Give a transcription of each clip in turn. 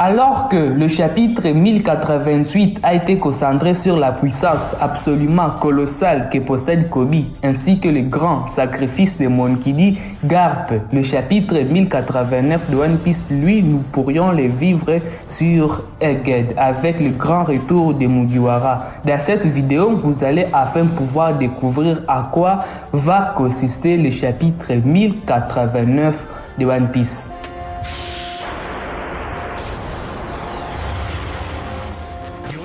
Alors que le chapitre 1088 a été concentré sur la puissance absolument colossale que possède Koby, ainsi que les grands sacrifices de Monkey D. Garp, le chapitre 1089 de One Piece, lui, nous pourrions les vivre sur Egghead avec le grand retour de Mugiwara. Dans cette vidéo, vous allez enfin pouvoir découvrir à quoi va consister le chapitre 1089 de One Piece.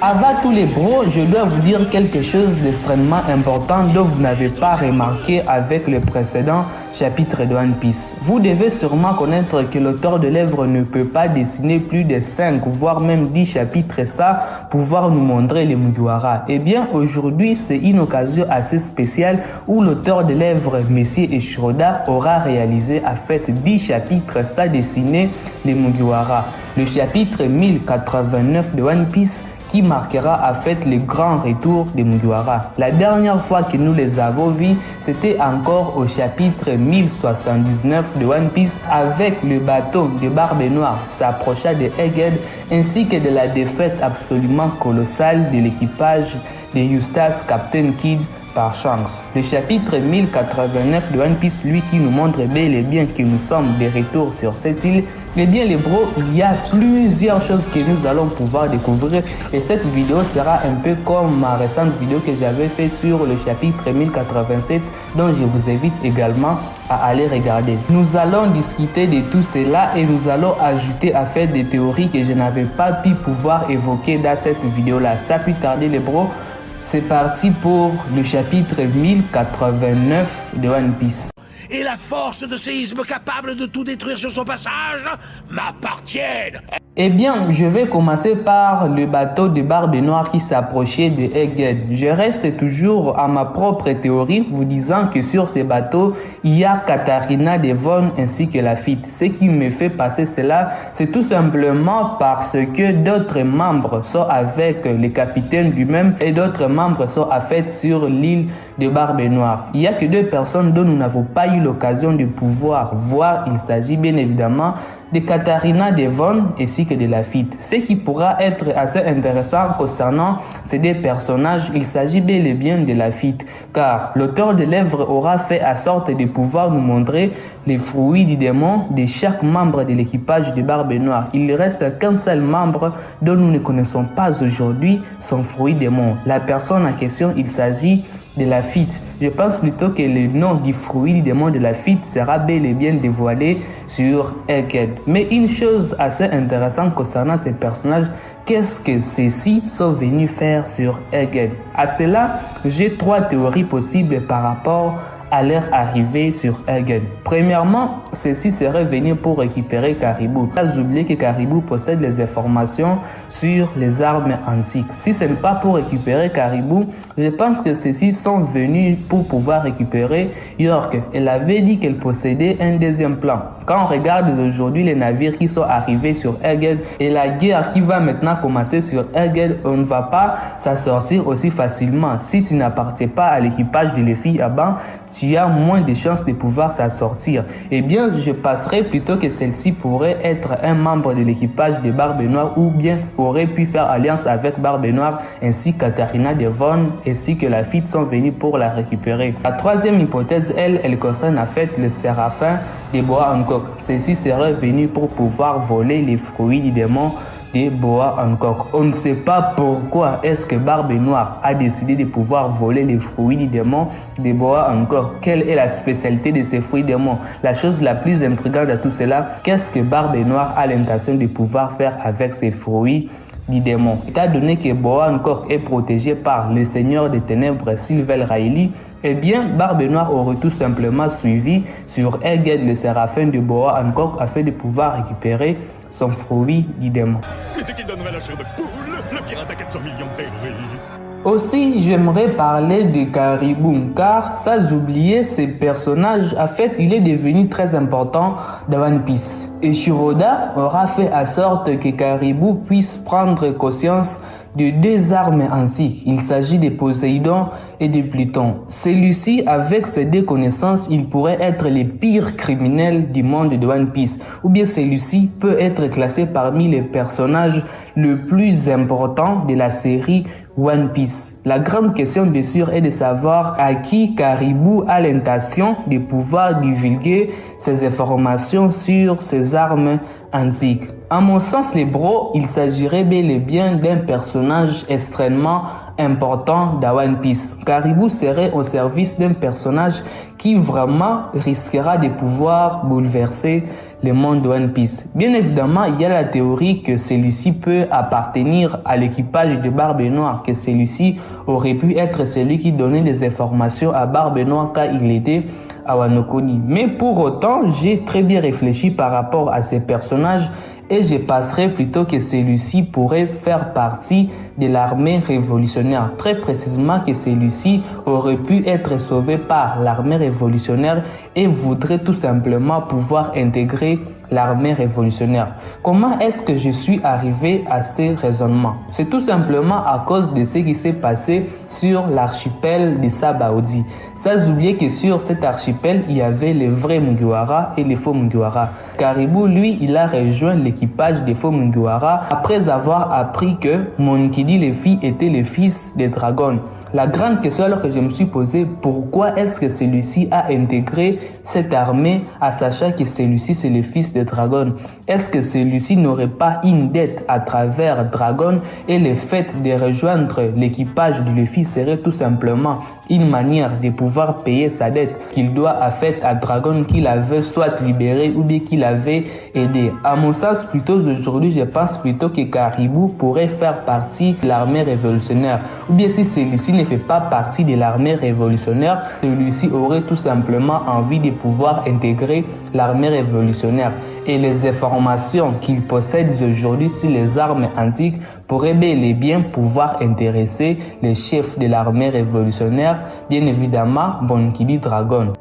Avant tous les bros, je dois vous dire quelque chose d'extrêmement important dont vous n'avez pas remarqué avec le précédent chapitre de One Piece. Vous devez sûrement connaître que l'auteur de l'œuvre ne peut pas dessiner plus de 5 voire même 10 chapitres sans pouvoir nous montrer les Mugiwara. Eh bien aujourd'hui c'est une occasion assez spéciale où l'auteur de l'œuvre Messier Eiichiro-Oda aura réalisé à fait 10 chapitres sans dessiner les Mugiwara. Le chapitre 1089 de One Piece qui marquera en fait le grand retour des Mugiwara. La dernière fois que nous les avons vus, c'était encore au chapitre 1079 de One Piece avec le bateau de Barbe Noire s'approcha de Egghead ainsi que de la défaite absolument colossale de l'équipage de Eustace Captain Kidd par chance. Le chapitre 1089 de One Piece, lui qui nous montre bel et bien que nous sommes de retour sur cette île, eh bien les bros, il y a plusieurs choses que nous allons pouvoir découvrir et cette vidéo sera un peu comme ma récente vidéo que j'avais fait sur le chapitre 1087 dont je vous invite également à aller regarder. Nous allons discuter de tout cela et nous allons ajouter à faire des théories que je n'avais pas pu pouvoir évoquer dans cette vidéo là. Sans plus tarder les bros, c'est parti pour le chapitre 1089 de One Piece. Et la force de séisme capable de tout détruire sur son passage m'appartiennent. Eh bien, je vais commencer par le bateau de Barbe Noire qui s'approchait de Egghead. Je reste toujours à ma propre théorie, vous disant que sur ces bateaux, il y a Katarina Devon ainsi que Lafitte. Ce qui me fait passer cela, c'est tout simplement parce que d'autres membres sont avec le capitaine lui-même et d'autres membres sont à fait sur l'île de Barbe Noire. Il n'y a que 2 personnes dont nous n'avons pas eu l'occasion de pouvoir voir. Il s'agit bien évidemment de Katarina Devon ainsi que de Lafitte. Ce qui pourra être assez intéressant concernant ces 2 personnages, il s'agit bel et bien de Lafitte, car l'auteur de l'œuvre aura fait en sorte de pouvoir nous montrer les fruits du démon de chaque membre de l'équipage de Barbe Noire. Il ne reste qu'un seul membre dont nous ne connaissons pas aujourd'hui son fruit démon. La personne en question, il s'agit de Lafitte. Je pense plutôt que le nom du fruit du démon de Lafitte sera bel et bien dévoilé sur Egghead. Mais une chose assez intéressante concernant ces personnages, qu'est-ce que ceux-ci sont venus faire sur Egghead? À cela, j'ai 3 théories possibles par rapport à leur arrivée sur Egghead. Premièrement, ceux-ci seraient venus pour récupérer Caribou. Pas oublier que Caribou possède les informations sur les armes antiques. Si ce n'est pas pour récupérer Caribou, je pense que ceux-ci sont venus pour pouvoir récupérer York. Elle avait dit qu'elle possédait un deuxième plan. Quand on regarde aujourd'hui les navires qui sont arrivés sur Egghead et la guerre qui va maintenant commencer sur Egghead, on ne va pas s'en sortir aussi facilement. Si tu n'appartiens pas à l'équipage de Luffy avant, tu as moins de chances de pouvoir s'en sortir. Eh bien, je passerai plutôt que celle-ci pourrait être un membre de l'équipage de Barbe Noire ou bien aurait pu faire alliance avec Barbe Noire ainsi Katarina Devon ainsi que Lafitte sont venus pour la récupérer. La troisième hypothèse, elle concerne en fait le Séraphin de Boa Hancock. Ceux-ci seraient venus pour pouvoir voler les fruits du démon de Boa Hancock. On ne sait pas pourquoi est-ce que Barbe Noire a décidé de pouvoir voler les fruits du démon de Boa Hancock. Quelle est la spécialité de ces fruits démons? La chose la plus intrigante de tout cela, qu'est-ce que Barbe Noire a l'intention de pouvoir faire avec ces fruits du démon? Étant donné que Boa Hancock est protégé par le seigneur des ténèbres Sylvel Riley, eh bien Barbe Noire aurait tout simplement suivi sur Egghead le Séraphin de Boa Hancock afin de pouvoir récupérer son fruit du démon. Mais c'est qui donnerait la chair de poule? Le pirate à 400 millions de péris. Aussi, j'aimerais parler de Caribou, car sans oublier ces personnages, en fait, il est devenu très important dans One Piece. Et Eiichiro-Oda aura fait en sorte que Caribou puisse prendre conscience de 2 armes antiques. Il s'agit de Poséidon et de Pluton. Celui-ci, avec ses deux connaissances, il pourrait être le pire criminel du monde de One Piece. Ou bien celui-ci peut être classé parmi les personnages les plus importants de la série One Piece. La grande question bien sûr est de savoir à qui Caribou a l'intention de pouvoir divulguer ces informations sur ces armes antiques. À mon sens, les bros, il s'agirait bel et bien d'un personnage extrêmement important dans One Piece. Caribou serait au service d'un personnage qui vraiment risquera de pouvoir bouleverser le monde de One Piece. Bien évidemment, il y a la théorie que celui-ci peut appartenir à l'équipage de Barbe Noire, que celui-ci aurait pu être celui qui donnait des informations à Barbe Noire quand il était à Wano Kuni. Mais pour autant, j'ai très bien réfléchi par rapport à ces personnages et je passerai plutôt que celui-ci pourrait faire partie de l'armée révolutionnaire. Très précisément que celui-ci aurait pu être sauvé par l'armée révolutionnaire et voudrait tout simplement pouvoir intégrer l'armée révolutionnaire. Comment est-ce que je suis arrivé à ces raisonnements? C'est tout simplement à cause de ce qui s'est passé sur l'archipel de Sabaody. Sans oublier que sur cet archipel, il y avait les vrais Mugiwara et les faux Mugiwara. Caribou, lui, il a rejoint l'équipage des faux Mugiwara après avoir appris que Monkey D. Luffy était le fils des dragons. La grande question alors que je me suis posée, pourquoi est-ce que celui-ci a intégré cette armée en sachant que celui-ci c'est le fils de Dragon? Est-ce que celui-ci n'aurait pas une dette à travers Dragon et le fait de rejoindre l'équipage de Luffy serait tout simplement une manière de pouvoir payer sa dette qu'il doit à fait à Dragon qu'il avait soit libéré ou bien qu'il avait aidé? À mon sens, plutôt aujourd'hui, je pense plutôt que Caribou pourrait faire partie de l'armée révolutionnaire. Ou bien si celui-ci ne fait pas partie de l'armée révolutionnaire, celui-ci aurait tout simplement envie de pouvoir intégrer l'armée révolutionnaire. Et les informations qu'il possède aujourd'hui sur les armes antiques pourraient bel et bien pouvoir intéresser les chefs de l'armée révolutionnaire, bien évidemment Monkey D. Dragon.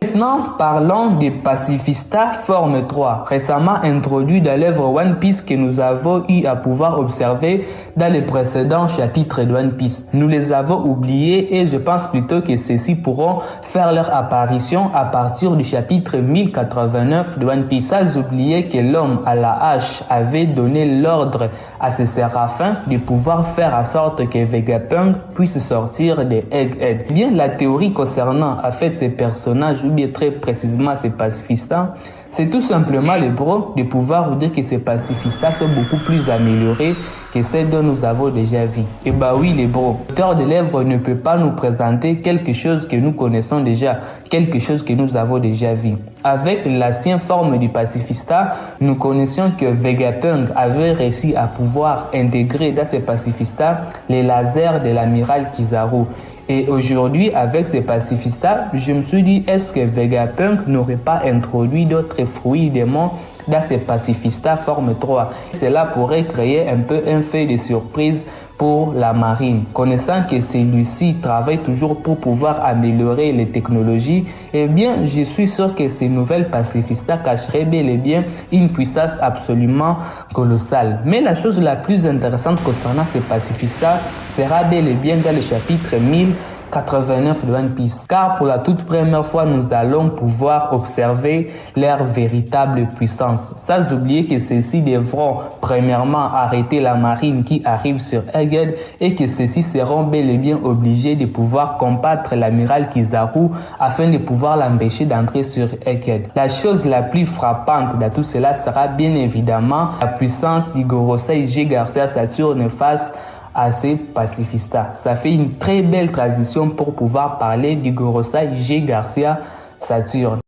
Maintenant, parlons des Pacifista Forme 3, récemment introduit dans l'œuvre One Piece que nous avons eu à pouvoir observer dans les précédents chapitres de One Piece. Nous les avons oubliés et je pense plutôt que ceux-ci pourront faire leur apparition à partir du chapitre 1089 de One Piece. Sans oublier que l'homme à la hache avait donné l'ordre à ses séraphins de pouvoir faire en sorte que Vegapunk puisse sortir des Egghead. Bien, la théorie concernant en fait ces personnages ou bien très précisément ces pacifistas, c'est tout simplement le bro de pouvoir vous dire que ces pacifistas sont beaucoup plus améliorés que celles dont nous avons déjà vu. Et bah oui les bros, l'auteur de l'œuvre ne peut pas nous présenter quelque chose que nous connaissons déjà, quelque chose que nous avons déjà vu. Avec l'ancienne forme du pacifista, nous connaissions que Vegapunk avait réussi à pouvoir intégrer dans ces pacifistas les lasers de l'amiral Kizaru. Et aujourd'hui, avec ces pacifistas, je me suis dit, est-ce que Vegapunk n'aurait pas introduit d'autres fruits démons dans ces pacifistas forme 3? Cela pourrait créer un peu un fait de surprise pour la marine. Connaissant que celui-ci travaille toujours pour pouvoir améliorer les technologies, eh bien, je suis sûr que ces nouvelles pacifistas cacheraient bel et bien une puissance absolument colossale. Mais la chose la plus intéressante concernant ces pacifistas sera bel et bien dans le chapitre 1089 de One Piece, car pour la toute première fois nous allons pouvoir observer leur véritable puissance, sans oublier que ceux-ci devront premièrement arrêter la marine qui arrive sur Egghead et que ceux-ci seront bel et bien obligés de pouvoir combattre l'amiral Kizaru afin de pouvoir l'empêcher d'entrer sur Egghead. La chose la plus frappante de tout cela sera bien évidemment la puissance du Gorosei G Garcia Saturne face à ces pacifistas. Ça fait une très belle transition pour pouvoir parler du Gorosei G Garcia Saturne.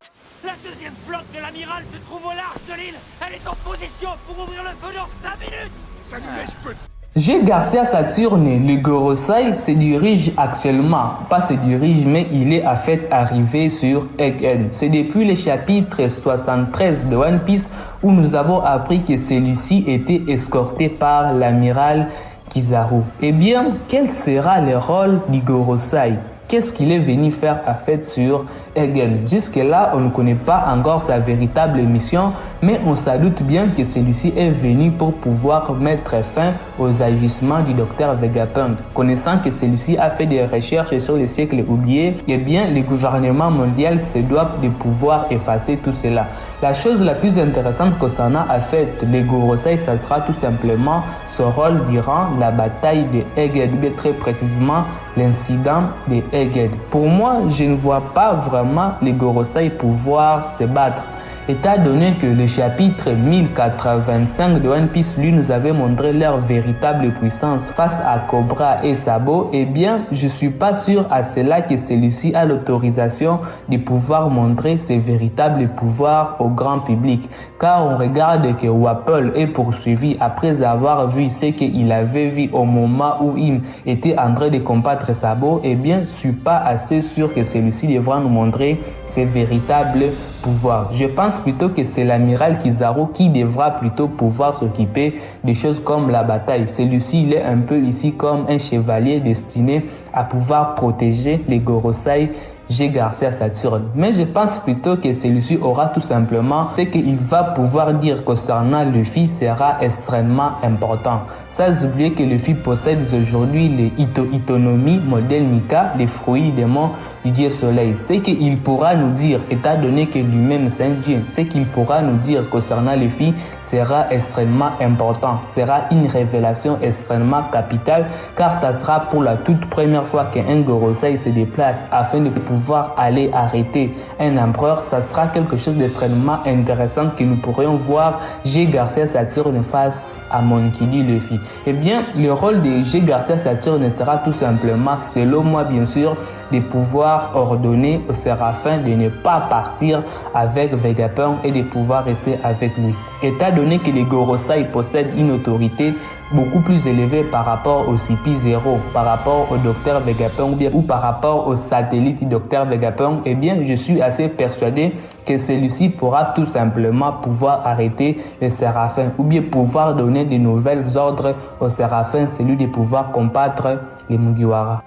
La deuxième flotte de l'amiral se trouve au large de l'île. Elle est en position pour ouvrir le feu dans 5 minutes. Ça nous laisse peu de... G Garcia Saturne, le Gorosei, se dirige actuellement, pas se dirige, mais il est en fait arrivé sur Egghead. C'est depuis le chapitre 73 de One Piece où nous avons appris que celui-ci était escorté par l'amiral Kizaru. Eh bien, quel sera le rôle du Gorosei? Qu'est-ce qu'il est venu faire en fait sur Egghead? Jusque-là, on ne connaît pas encore sa véritable mission, mais on se doute bien que celui-ci est venu pour pouvoir mettre fin aux agissements du docteur Vegapunk. Connaissant que celui-ci a fait des recherches sur les siècles oubliés, eh bien, le gouvernement mondial se doit de pouvoir effacer tout cela. La chose la plus intéressante qu'Osana a faite, les Gorosei, ça sera tout simplement ce rôle durant la bataille de Egghead, ou bien très précisément l'incident de Egghead. Pour moi, je ne vois pas vraiment les Gorosei pouvoir se battre. Étant donné que le chapitre 1085 de One Piece, lui, nous avait montré leur véritable puissance face à Cobra et Sabo, eh bien, je suis pas sûr à cela que celui-ci a l'autorisation de pouvoir montrer ses véritables pouvoirs au grand public. Car on regarde que Wapol est poursuivi après avoir vu ce qu'il avait vu au moment où il était en train de combattre Sabo, eh bien, je suis pas assez sûr que celui-ci devra nous montrer ses véritables pouvoir. Je pense plutôt que c'est l'amiral Kizaru qui devra plutôt pouvoir s'occuper des choses comme la bataille. Celui-ci, il est un peu ici comme un chevalier destiné à pouvoir protéger les Gorosei G. Garcia Saturne. Mais je pense plutôt que celui-ci aura tout simplement ce qu'il va pouvoir dire concernant Luffy sera extrêmement important. Sans oublier que Luffy possède aujourd'hui les Itonomi modèle Nika, les fruits des monts du dieu soleil. Ce qu'il pourra nous dire, étant donné que lui-même c'est un dieu, ce qu'il pourra nous dire concernant Luffy sera extrêmement important, sera une révélation extrêmement capitale, car ça sera pour la toute première fois qu'un Gorosei se déplace afin de pouvoir aller arrêter un empereur. Ça sera quelque chose d'extrêmement intéressant que nous pourrions voir G. Garcia Saturne face à Monkey D. Luffy. Eh bien, le rôle de G. Garcia Saturne sera tout simplement, selon moi bien sûr, de pouvoir ordonner au Séraphin de ne pas partir avec Vegapunk et de pouvoir rester avec lui. Étant donné que les Gorosei possèdent une autorité beaucoup plus élevée par rapport au CP0, par rapport au docteur Vegapunk ou par rapport au satellite du docteur Vegapunk, eh bien, je suis assez persuadé que celui-ci pourra tout simplement pouvoir arrêter les Séraphins ou bien pouvoir donner de nouvelles ordres aux Séraphins, celui de pouvoir combattre les Mugiwara.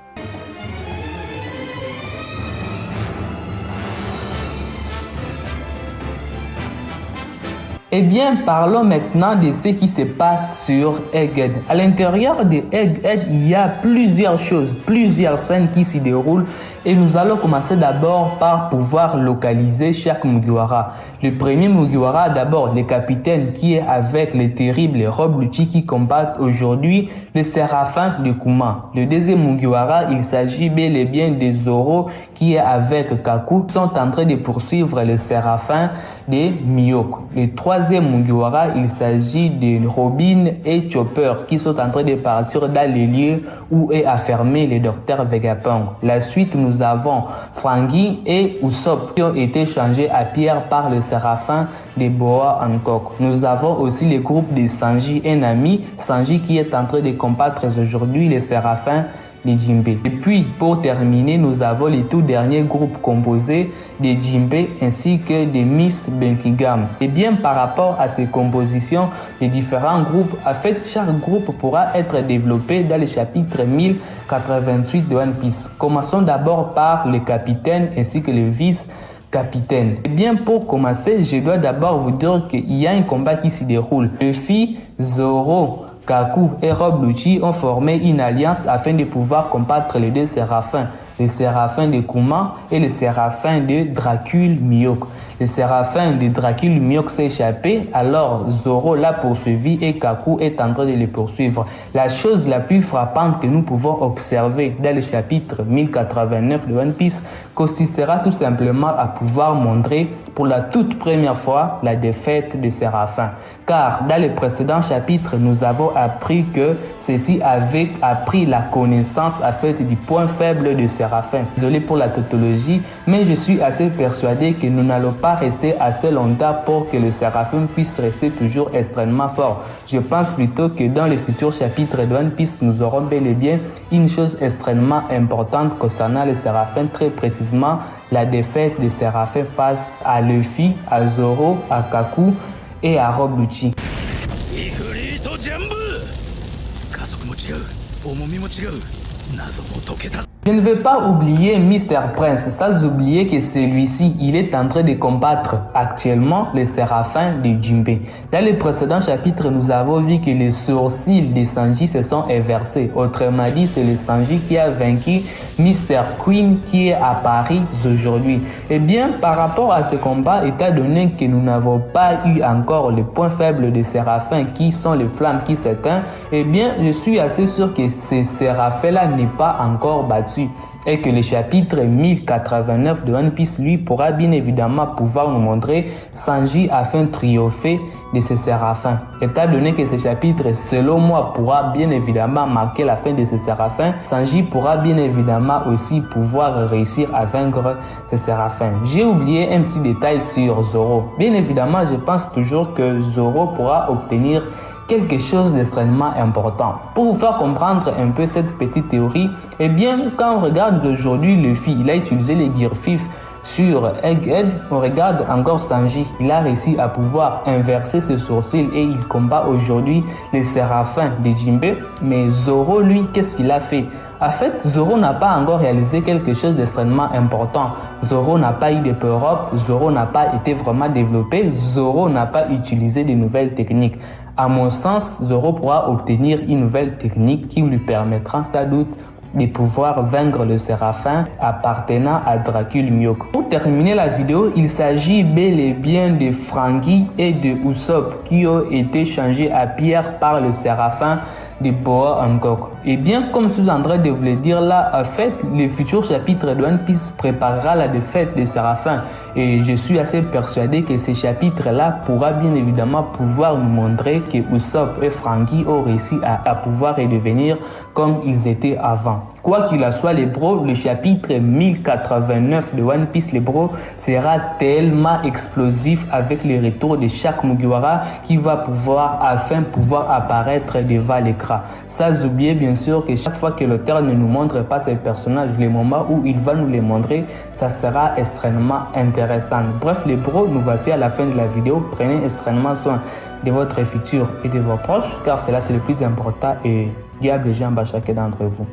Eh bien, parlons maintenant de ce qui se passe sur Egghead. À l'intérieur de Egghead, il y a plusieurs choses, plusieurs scènes qui s'y déroulent et nous allons commencer d'abord par pouvoir localiser chaque Mugiwara. Le premier Mugiwara, d'abord le capitaine qui est avec les terribles Rob Lucci qui combattent aujourd'hui le Séraphin de Kuma. Le deuxième Mugiwara, il s'agit bel et bien de Zoro qui est avec Kaku, qui sont en train de poursuivre le Séraphin de Mihawk. Le troisième Mugiwara, il s'agit de Robin et Chopper qui sont en train de partir dans les lieux où est enfermé le docteur Vegapunk. La suite, nous avons Franky et Usopp qui ont été changés à pierre par le Séraphin de Boa Hancock. Nous avons aussi le groupe de Sanji et Nami. Sanji qui est en train de combattre aujourd'hui le Séraphin de Jinbei. Et puis, pour terminer, nous avons le tout dernier groupe composé de Jinbei ainsi que de Miss Benkigam. Et bien, par rapport à ces compositions des différents groupes, en fait, chaque groupe pourra être développé dans le chapitre 1088 de One Piece. Commençons d'abord par le capitaine ainsi que le vice-capitaine. Eh bien, pour commencer, je dois d'abord vous dire qu'il y a un combat qui s'y déroule. Luffy, Zoro, Kaku et Rob Lucci ont formé une alliance afin de pouvoir combattre les deux Séraphins, le Séraphin de Kuma et le Séraphin de Dracul Mihawk. Le Séraphin de Dracul Mihawk s'est échappé, alors Zoro l'a poursuivi et Kaku est en train de le poursuivre. La chose la plus frappante que nous pouvons observer dans le chapitre 1089 de One Piece consistera tout simplement à pouvoir montrer pour la toute première fois la défaite de Séraphin. Car dans le précédent chapitre, nous avons appris que ceci avait appris la connaissance à fait du point faible de Séraphin. Désolé pour la tautologie, mais je suis assez persuadé que nous n'allons pas rester assez longtemps pour que le Séraphin puisse rester toujours extrêmement fort. Je pense plutôt que dans les futurs chapitres de One Piece, nous aurons bel et bien une chose extrêmement importante concernant le Séraphin, très précisément la défaite de Séraphin face à Luffy, à Zoro, à Kaku et à Rob Lucci. 家族も違う重みも違う謎も解けた Je ne vais pas oublier Mr. Prince, sans oublier que celui-ci, il est en train de combattre actuellement les séraphins de Jinbe. Dans les précédents chapitres, nous avons vu que les sourcils de Sanji se sont inversés. Autrement dit, c'est le Sanji qui a vaincu Mr. Queen qui est à Paris aujourd'hui. Eh bien, par rapport à ce combat, étant donné que nous n'avons pas eu encore le point faible des séraphins qui sont les flammes qui s'éteignent, eh bien, je suis assez sûr que ces séraphins-là n'est pas encore battu. Et que le chapitre 1089 de One Piece, lui, pourra bien évidemment pouvoir nous montrer Sanji afin de triompher de ces séraphins. Étant donné que ce chapitre, selon moi, pourra bien évidemment marquer la fin de ces séraphins, Sanji pourra bien évidemment aussi pouvoir réussir à vaincre ces séraphins. J'ai oublié un petit détail sur Zoro. Bien évidemment, je pense toujours que Zoro pourra obtenir quelque chose d'extrêmement important. Pour vous faire comprendre un peu cette petite théorie, eh bien, quand on regarde aujourd'hui Luffy, il a utilisé les Gear 5 sur Egghead, on regarde encore Sanji, il a réussi à pouvoir inverser ses sourcils et il combat aujourd'hui les séraphins de Jinbe. Mais Zoro, lui, qu'est-ce qu'il a fait? En fait, Zoro n'a pas encore réalisé quelque chose d'extrêmement important. Zoro n'a pas eu de power-up, Zoro n'a pas été vraiment développé, Zoro n'a pas utilisé de nouvelles techniques. À mon sens, Zoro pourra obtenir une nouvelle technique qui lui permettra sans doute de pouvoir vaincre le séraphin appartenant à Dracul Mihawk. Pour terminer la vidéo, il s'agit bel et bien de Franky et de Usopp qui ont été changés à pierre par le séraphin de Boa Hancock. Et bien, comme je suis en train de vous le dire là, en fait, le futur chapitre de One Piece préparera la défaite de Séraphin. Et je suis assez persuadé que ce chapitre-là pourra bien évidemment pouvoir nous montrer que Usopp et Franky ont réussi à pouvoir redevenir comme ils étaient avant. Quoi qu'il en soit, les bros, le chapitre 1089 de One Piece, les bros, sera tellement explosif avec le retour de chaque Mugiwara qui va pouvoir apparaître devant l'écran. Sans oublier bien sûr que chaque fois que l'auteur ne nous montre pas ces personnages, le moment où il va nous les montrer, ça sera extrêmement intéressant. Bref les bros, nous voici à la fin de la vidéo. Prenez extrêmement soin de votre futur et de vos proches, car cela c'est le plus important et diable Jean à chacun d'entre vous.